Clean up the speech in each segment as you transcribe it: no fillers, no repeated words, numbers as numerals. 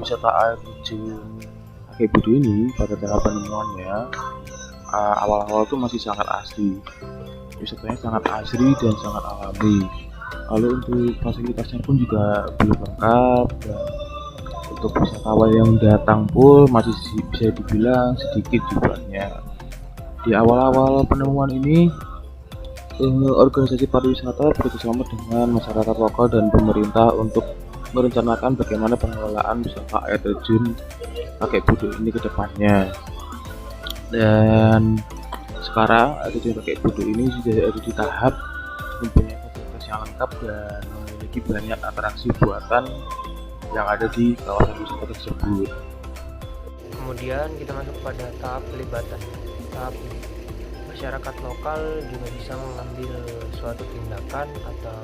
wisata air terjun Kaki Budi ini pada tahap penemuannya awal-awal tuh masih sangat asli. Wisatanya sangat asri dan sangat alami. Lalu untuk fasilitasnya pun juga belum lengkap dan untuk wisatawan yang datang pun masih bisa dibilang sedikit jumlahnya. Di awal-awal penemuan ini, organisasi pariwisata bekerjasama dengan masyarakat lokal dan pemerintah untuk merencanakan bagaimana pengelolaan wisata air terjun Kakek Budi ini ke depannya. Dan sekarang air terjun Kakek Budi ini sudah ada di tahap mempunyai fasilitas yang lengkap dan memiliki banyak atraksi buatan yang ada di kawasan wisata tersebut. Kemudian kita masuk pada tahap pelibatan. Tahap ini, masyarakat lokal juga bisa mengambil suatu tindakan atau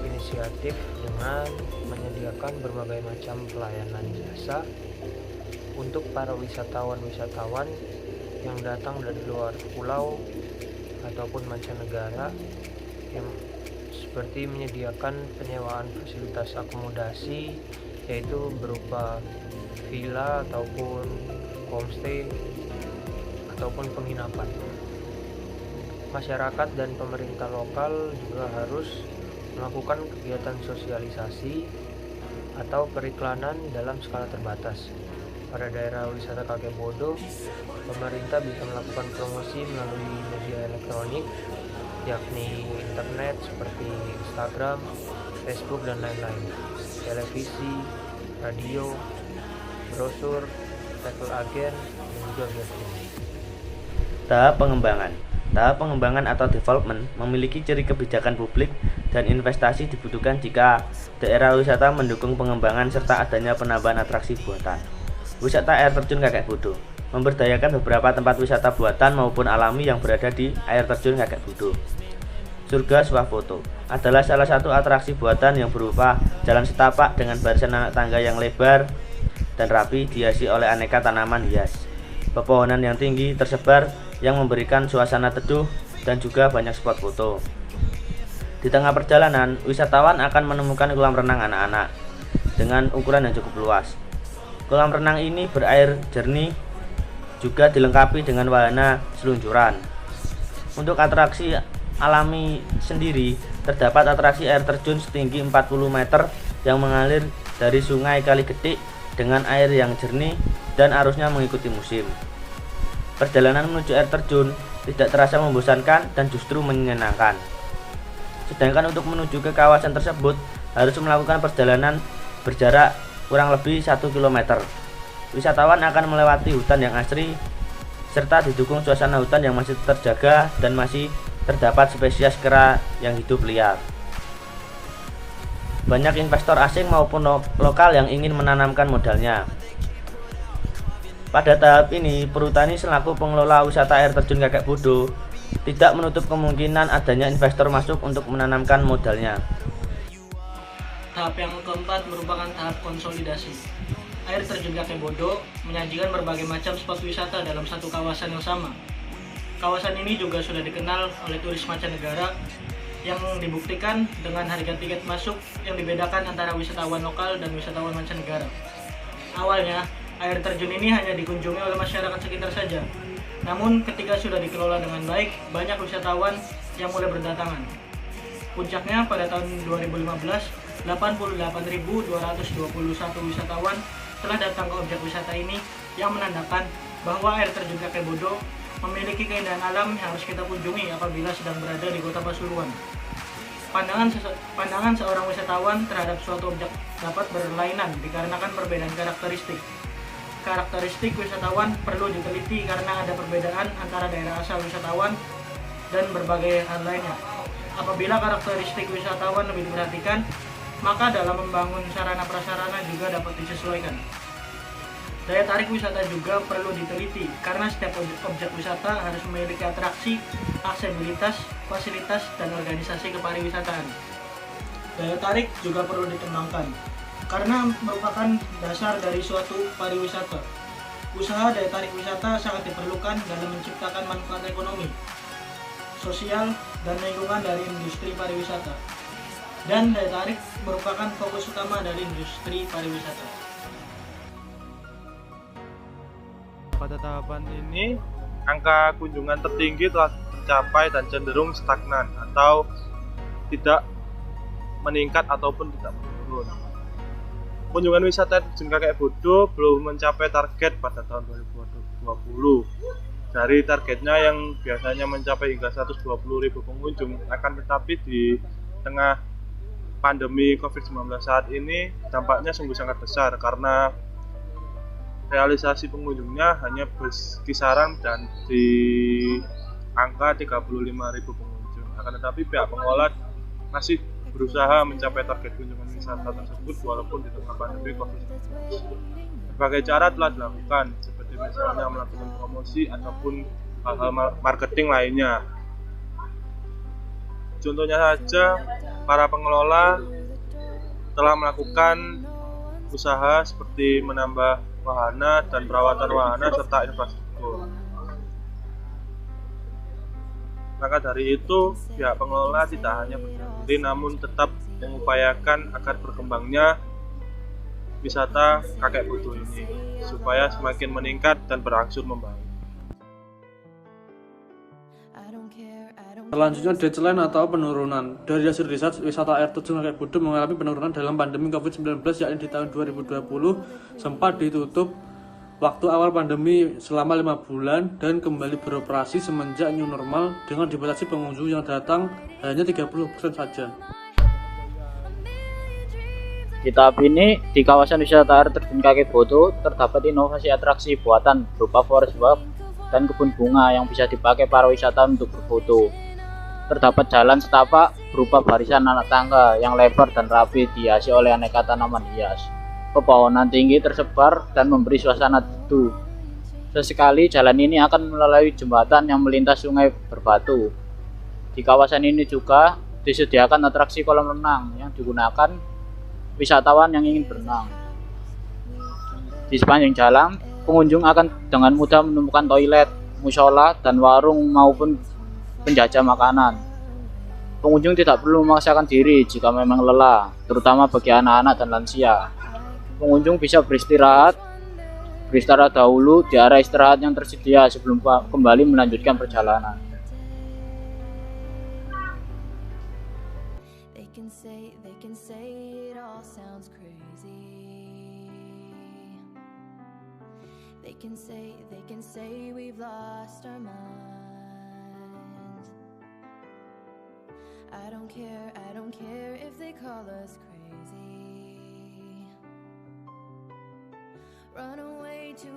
inisiatif dengan menyediakan berbagai macam pelayanan jasa untuk para wisatawan yang datang dari luar pulau ataupun mancanegara, yang seperti menyediakan penyewaan fasilitas akomodasi, yaitu berupa villa ataupun homestay ataupun penginapan. Masyarakat dan pemerintah lokal juga harus melakukan kegiatan sosialisasi atau periklanan dalam skala terbatas. Pada daerah wisata Kakek Bodo, pemerintah bisa melakukan promosi melalui media elektronik, yakni internet seperti Instagram, Facebook, dan lain-lain, televisi, radio, brosur, travel agen, dan juga bioskop. Tahap pengembangan atau development memiliki ciri kebijakan publik dan investasi dibutuhkan jika daerah wisata mendukung pengembangan serta adanya penambahan atraksi buatan. Wisata air terjun Kakek Bodo memberdayakan beberapa tempat wisata buatan maupun alami yang berada di air terjun Kakek Bodo. Surga Swafoto adalah salah satu atraksi buatan yang berupa jalan setapak dengan barisan anak tangga yang lebar dan rapi dihiasi oleh aneka tanaman hias. Pepohonan yang tinggi tersebar yang memberikan suasana teduh dan juga banyak spot foto. Di tengah perjalanan, wisatawan akan menemukan kolam renang anak-anak dengan ukuran yang cukup luas. Kolam renang ini berair jernih, juga dilengkapi dengan wahana seluncuran. Untuk atraksi alami sendiri, terdapat atraksi air terjun setinggi 40 meter yang mengalir dari sungai Kaligetik dengan air yang jernih dan arusnya mengikuti musim. Perjalanan menuju air terjun tidak terasa membosankan dan justru menyenangkan. Sedangkan untuk menuju ke kawasan tersebut harus melakukan perjalanan berjarak kurang lebih 1 km. Wisatawan akan melewati hutan yang asri serta didukung suasana hutan yang masih terjaga dan masih terdapat spesies kera yang hidup liar. Banyak investor asing maupun lokal yang ingin menanamkan modalnya. Pada tahap ini, Perhutani selaku pengelola wisata air terjun Kakek Bodo tidak menutup kemungkinan adanya investor masuk untuk menanamkan modalnya. Tahap yang keempat merupakan tahap konsolidasi. Air terjun Kakek Bodo menyajikan berbagai macam spot wisata dalam satu kawasan yang sama. Kawasan ini juga sudah dikenal oleh turis mancanegara yang dibuktikan dengan harga tiket masuk yang dibedakan antara wisatawan lokal dan wisatawan mancanegara. Awalnya, air terjun ini hanya dikunjungi oleh masyarakat sekitar saja. Namun ketika sudah dikelola dengan baik, banyak wisatawan yang mulai berdatangan. Puncaknya pada tahun 2015, 88.221 wisatawan telah datang ke objek wisata ini, yang menandakan bahwa air terjun Kakek Bodo memiliki keindahan alam yang harus kita kunjungi apabila sedang berada di Kota Pasuruan. Pandangan seorang wisatawan terhadap suatu objek dapat berlainan dikarenakan perbedaan karakteristik. Karakteristik wisatawan perlu diteliti karena ada perbedaan antara daerah asal wisatawan dan berbagai hal lainnya. Apabila karakteristik wisatawan lebih diperhatikan, maka dalam membangun sarana prasarana juga dapat disesuaikan. Daya tarik wisata juga perlu diteliti karena setiap objek wisata harus memiliki atraksi, aksesibilitas, fasilitas, dan organisasi kepariwisataan. Daya tarik juga perlu dikembangkan karena merupakan dasar dari suatu pariwisata. Usaha daya tarik wisata sangat diperlukan dalam menciptakan manfaat ekonomi, sosial, dan lingkungan dari industri pariwisata. Dan daya tarik merupakan fokus utama dari industri pariwisata. Pada tahapan ini, angka kunjungan tertinggi telah tercapai dan cenderung stagnan atau tidak meningkat ataupun tidak menurun. Kunjungan wisata terjun Kakek Bodo belum mencapai target pada tahun 2020. Dari targetnya yang biasanya mencapai hingga 120.000 pengunjung, akan tetapi di tengah pandemi COVID-19 saat ini dampaknya sungguh sangat besar karena realisasi pengunjungnya hanya berkisaran dan di angka 35.000 pengunjung. Akan tetapi pihak pengelola masih berusaha mencapai target kunjungan wisata tersebut walaupun di tengah pandemi COVID-19. Berbagai cara telah dilakukan, seperti misalnya melakukan promosi ataupun hal-hal marketing lainnya. Contohnya saja, para pengelola telah melakukan usaha seperti menambah wahana dan perawatan wahana serta infrastruktur. Maka dari itu, pihak pengelola tidak hanya berhenti namun tetap mengupayakan agar berkembangnya wisata Kakek Bodo ini supaya semakin meningkat dan berangsur membaik. Selanjutnya deadline atau penurunan. Dari hasil riset, wisata air terjun Kakek Bodo mengalami penurunan dalam pandemi COVID-19, yakni di tahun 2020 sempat ditutup waktu awal pandemi selama 5 bulan dan kembali beroperasi semenjak new normal dengan dibatasi pengunjung yang datang hanya 30% saja. Di tahap ini, di kawasan wisata air terjun Kakek Bodo terdapat inovasi atraksi buatan berupa forest walk dan kebun bunga yang bisa dipakai para wisatawan untuk berfoto. Terdapat jalan setapak berupa barisan anak tangga yang lebar dan rapi dihiasi oleh aneka tanaman hias. Pepohonan tinggi tersebar dan memberi suasana teduh. Sesekali jalan ini akan melalui jembatan yang melintas sungai berbatu. Di kawasan ini juga disediakan atraksi kolam renang yang digunakan wisatawan yang ingin berenang. Di sepanjang jalan, pengunjung akan dengan mudah menemukan toilet, musola, dan warung maupun penjajah makanan. Pengunjung tidak perlu memaksakan diri jika memang lelah, terutama bagi anak-anak dan lansia. Pengunjung bisa beristirahat dahulu di area istirahat yang tersedia sebelum kembali melanjutkan perjalanan. They can say it all sounds crazy. They can say we've lost our minds. I don't care if they call us crazy. Run away to